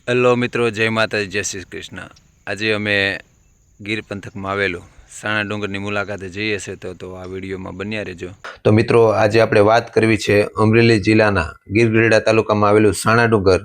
Hello મિત્રો, જય માતાજી, જય શ્રી કૃષ્ણ। આજે અમે ગીર પંથકમાં આવેલું સાણા ડુંગરની મુલાકાતે જઈએ છીએ, તો આ વિડીયોમાં બન્યા રહેજો। તો મિત્રો, આજે આપણે વાત કરવી છે અમરેલી જિલ્લાના ગીરગઢડા તાલુકામાં આવેલું સાણા ડુંગર।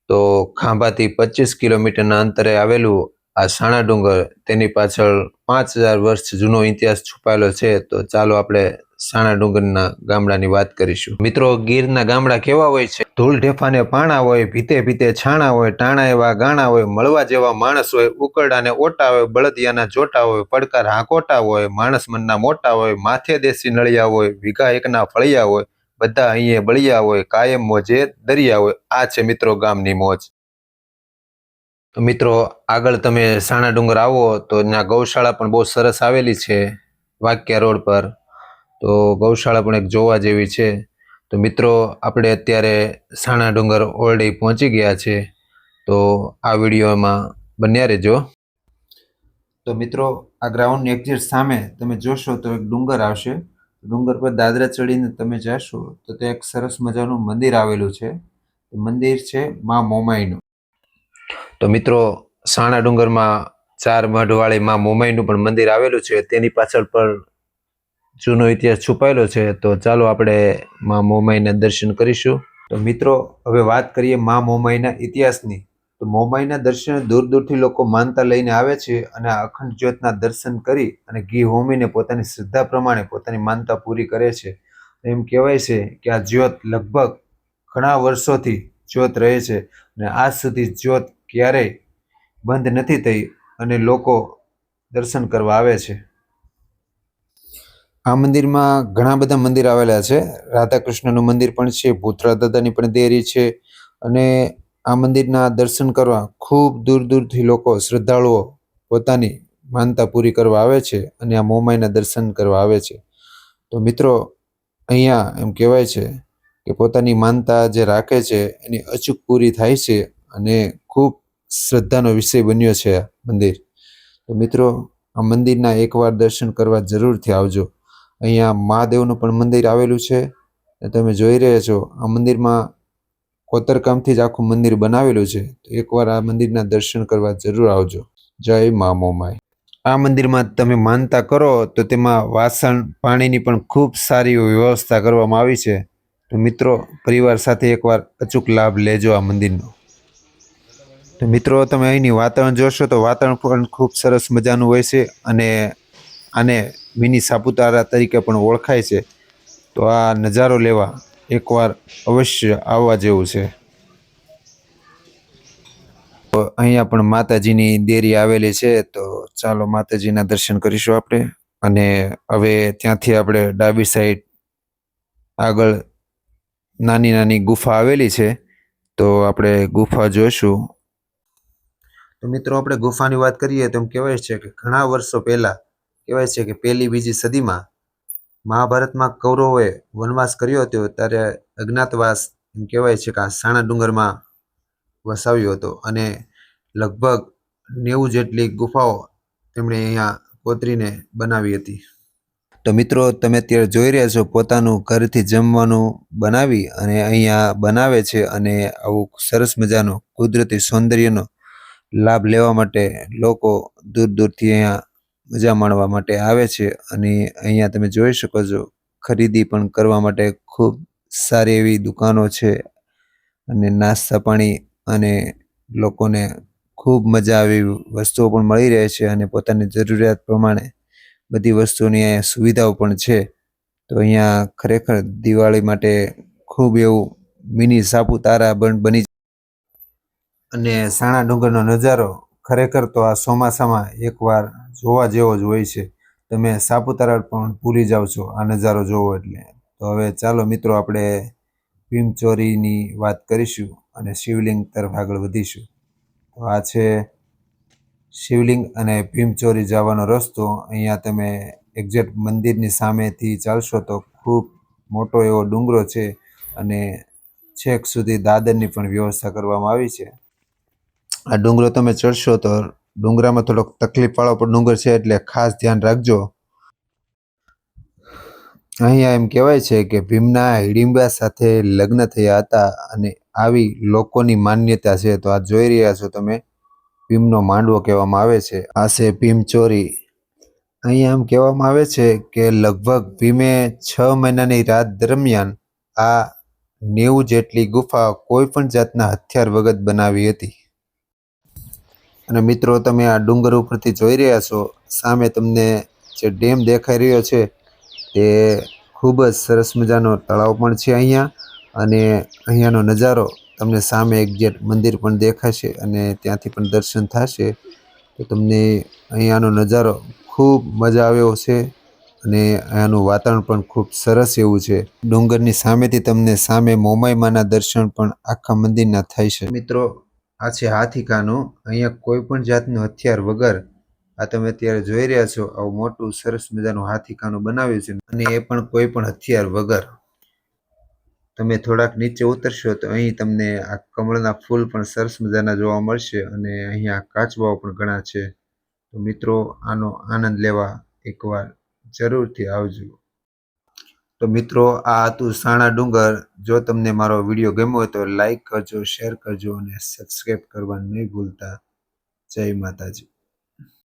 તો ખાંભાથી 25 કિલોમીટરના અંતરે આવેલું આ સાણા ડુંગર, તેની પાછળ 5000 વર્ષ જૂનો ઇતિહાસ છુપાયેલો છે। તો ચાલો આપણે સાણા ડુંગરના ગામડાની વાત કરીશું। મિત્રો, ગીરના ગામડા કેવા હોય છે? ધૂળ ઢેફાને પાણા હોય, ભીતે ભીતે છાણા હોય, ટાણા એવા ગાણા હોય, મળવા જેવા માણસ હોય, ઉકરડાને ઓટા હોય, બળદિયાના જોટા હોય, પડકાર હાકોટા હોય, માણસ મનના મોટા હોય, માથે દેશી નળિયા હોય, વીઘા એકના ફળિયા હોય, બધા અહીંયા બળિયા હોય, કાયમ મોજે દરિયા હોય। આ છે મિત્રો ગામની મોજ। તો મિત્રો, આગળ તમે સાણા ડુંગર આવો તો ત્યાં ગૌશાળા પણ બહુ સરસ આવેલી છે, વાક્યા રોડ પર। તો ગૌશાળા પણ એક જોવા જેવી છે। તો મિત્રો, આપણે અત્યારે સાણા ડુંગર ઓલરેડી પહોંચી ગયા છે, તો આ વિડીયોમાં બન્યા રહેજો। તો મિત્રો, આ ગ્રાઉન્ડની એક્ઝેક્ટ સામે તમે જોશો તો એક ડુંગર આવશે। ડુંગર પર દાદરા ચડીને તમે જશો તો તે એક સરસ મજાનું મંદિર આવેલું છે। મંદિર છે માં મોમાઈનું। તો મિત્રો, સાણા ડુંગરમાં 4 મઢવાળી માં મોમાઈનું પણ મંદિર આવેલું છે, તેની પાછળ પણ જૂનો ઇતિહાસ છુપાયેલો છે। તો ચાલો આપણે માં મોમાઈના દર્શન કરીશું। તો મિત્રો, હવે વાત કરીએ માં મોમાઈના ઇતિહાસની। તો મોમાઈના દર્શન દૂર દૂરથી લોકો માનતા લઈને આવે છે અને આ અખંડ જ્યોતના દર્શન કરી અને ઘી હોમીને પોતાની શ્રદ્ધા પ્રમાણે પોતાની માનતા પૂરી કરે છે। એમ કહેવાય છે કે આ જ્યોત લગભગ ઘણા વર્ષોથી જ્યોત રહે છે અને આજ સુધી જ્યોત ક્યારેય બંધ નથી થઈ અને લોકો દર્શન કરવા આવે છે। આ મંદિરમાં ઘણા બધા મંદિર આવેલા છે। રાધા કૃષ્ણનું મંદિર પણ છે, ભૂતરા દાદાની પણ દેરી છે અને આ મંદિરના દર્શન કરવા ખૂબ દૂર દૂરથી લોકો શ્રદ્ધાળુઓ પોતાની માનતા પૂરી કરવા આવે છે અને આ મોમાઈના દર્શન કરવા આવે છે। તો મિત્રો, અહીંયા એમ કહેવાય છે કે પોતાની માનતા જે રાખે છે એની અચૂક પૂરી થાય છે અને ખૂબ શ્રદ્ધાનો વિષય બન્યો છે આ મંદિર। તો મિત્રો, આ મંદિરના એકવાર દર્શન કરવા જરૂરથી આવજો। અહીંયા મહાદેવનું પણ મંદિર આવેલું છે। તમે જોઈ રહ્યા છો, આ મંદિરમાં કોતરકામથી જ આખું મંદિર બનાવેલું છે। તો એકવાર આ મંદિરના દર્શન કરવા જરૂર આવજો। જય મા મોમાઈ। આ મંદિરમાં તમે માનતા કરો તો તેમાં વાસણ પાણીની પણ ખૂબ સારી વ્યવસ્થા કરવામાં આવી છે। તો મિત્રો, પરિવાર સાથે એકવાર અચૂક લાભ લેજો આ મંદિરનો। તો મિત્રો, તમે અહીંની વાતાવરણ જોશો તો વાતાવરણ પણ ખૂબ સરસ મજાનું હોય છે અને આને મિની સાપુતારા તરીકે પણ ઓળખાય છે। તો આ નજારો લેવા એકવાર અવશ્ય આવવા જેવું છે। તો અહીંયા પણ માતાજીની દેરી આવેલી છે। તો ચાલો માતાજીના દર્શન કરીશું આપણે। અને હવે ત્યાંથી આપણે ડાબી સાઈડ આગળ નાની નાની ગુફા આવેલી છે, તો આપણે ગુફા જોઈશું। તો મિત્રો, આપણે ગુફાની વાત કરીએ તો એમ કહેવાય છે કે ઘણા વર્ષો પહેલા કહેવાય છે કે 1લી 2જી સદીમાં મહાભારતમાં કૌરવોએ વનવાસ કર્યો હતો, ત્યારે અજ્ઞાતવાસ એમ કહેવાય છે કે આ સાણા ડુંગરમાં વસાવ્યો હતો અને લગભગ 90 જેટલી ગુફાઓ તેમણે અહીંયા કોતરીને બનાવી હતી। તો મિત્રો, તમે અત્યારે જોઈ રહ્યા છો પોતાનું ઘરથી જમવાનું બનાવી અને અહીંયા બનાવે છે અને આવું સરસ મજાનું કુદરતી સૌંદર્યનો લાભ લેવા માટે લોકો દૂર દૂરથી અહીંયા મજા માણવા માટે આવે છે અને અહીંયા તમે જોઈ શકો છો ખરીદી પણ કરવા માટે ખૂબ સારી એવી દુકાનો છે અને નાસ્તા પાણી અને લોકોને ખૂબ મજા આવે એવી વસ્તુઓ પણ મળી રહે છે અને પોતાની જરૂરિયાત પ્રમાણે બધી વસ્તુની અહીંયા સુવિધાઓ પણ છે। તો અહીંયા ખરેખર દિવાળી માટે ખૂબ એવું મિની સાપુતારા બની અને સાણા ડુંગરનો નજારો ખરેખર તો આ ચોમાસામાં એકવાર જોવા જેવો જ હોય છે। તમે સાપુતારા પણ ભૂલી જાઓ છો આ નજારો જોવો એટલે। તો હવે ચાલો મિત્રો, આપણે ભીમચોરીની વાત કરીશું અને શિવલિંગ તરફ આગળ વધીશું। તો આ છે શિવલિંગ અને ભીમચોરી જવાનો રસ્તો। અહીંયા તમે એક્ઝેક્ટ મંદિરની સામેથી ચાલશો તો ખૂબ મોટો એવો ડુંગરો છે અને છેક સુધી દાદરની પણ વ્યવસ્થા કરવામાં આવી છે। આ ડુંગરો તમે ચડશો તો ડુંગરામાં થોડોક તકલીફવાળો પણ ડુંગર છે, એટલે ખાસ ધ્યાન રાખજો। અહીંયા એમ કહેવાય છે કે ભીમના હિડિંબા સાથે લગ્ન થયા હતા અને આવી લોકોની માન્યતા છે. તો આ જોઈ રહ્યા છો તમે, ભીમનો માંડવો કહેવામાં આવે છે. આ છે ભીમચોરી. અહીંયા એમ કહેવામાં આવે છે કે લગભગ ભીમે 6 મહિનાની રાત દરમિયાન આ 90 જેટલી ગુફા કોઈ પણ જાતના હથિયાર વગર બનાવી હતી. અને મિત્રો તમે આ ડુંગર ઉપરથી જોઈ રહ્યા છો, સામે તમને જે ડેમ દેખાઈ રહ્યો છે તે ખૂબ જ સરસ મજાનો તળાવ પણ છે અહીંયા. અને અહીંયાનો નજારો તમને સામે એક્ઝેક્ટ મંદિર પણ દેખાશે અને ત્યાંથી પણ દર્શન થશે. તો તમને અહીંયાનો નજારો ખૂબ મજા આવે એવો છે અને અહીંયાનું વાતાવરણ પણ ખૂબ સરસ એવું છે. ડુંગરની સામેથી તમને સામે મોમાઈમાના દર્શન પણ આખા મંદિરના થાય છે. મિત્રો આ છે હાથીખાનું. અહીંયા કોઈ પણ જાતનું હથિયાર વગર આ તમે અત્યારે જોઈ રહ્યા છો, આવું મોટું સરસ મજાનું હાથીખાનું બનાવ્યું છે અને એ પણ કોઈ પણ હથિયાર વગર. તમે થોડાક નીચે ઉતરશો તો અહીં તમને આ કમળના ફૂલ પણ સરસ મજાના જોવા મળશે અને અહીંયા કાચબાઓ પણ ઘણા છે. તો મિત્રો આનો આનંદ લેવા એકવાર જરૂરથી આવજો. તો મિત્રો આ હતું સાણા ડુંગર. જો તમને મારો વિડીયો ગમ્યો હોય તો લાઈક કરજો, શેર કરજો અને સબસ્ક્રાઈબ કરવાનું નહીં ભૂલતા. જય માતાજી.